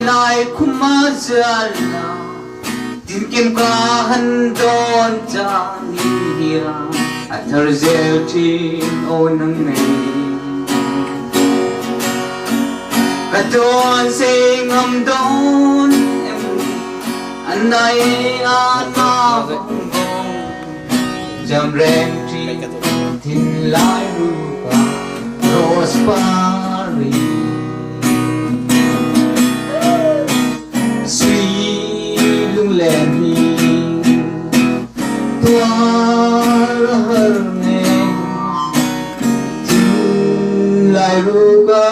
lại khum ma zala tin kim ka han don cha ni hia a thar zel tin o nang nei ka don se ngam don em an nai a na vong jam rem tin lai ru ka rospari lên tua hờ nghe tin lại ruga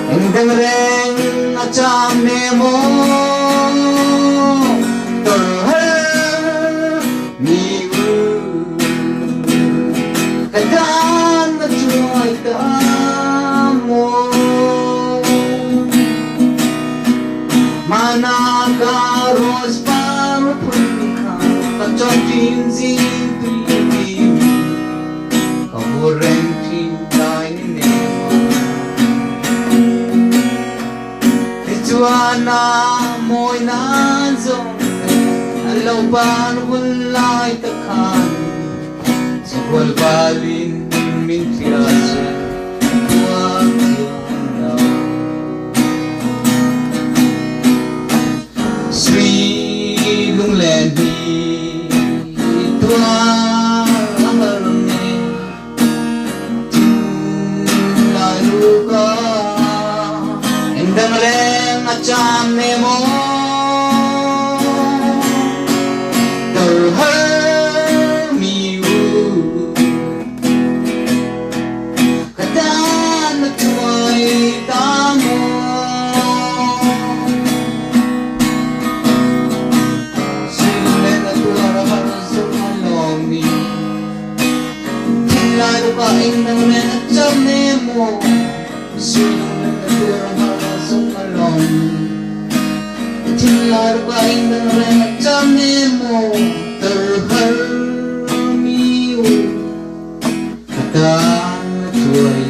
anh đang reng acham ne mo tor hờ mi u kadan na chuai ta mo mana garos para punka pachotin zin tuiti kamuren tin dai ne tijuana moi na zong alo ban bul lai ta khan chwal balin min tiasa cham ne mo tor hơ mi u kadan na tuai ta mo sile na tua ra so long mi la ru ka ing na me na cham ne mo sile na tua ra so long Tilar pa indang renacam nemo terhal miu kata tuai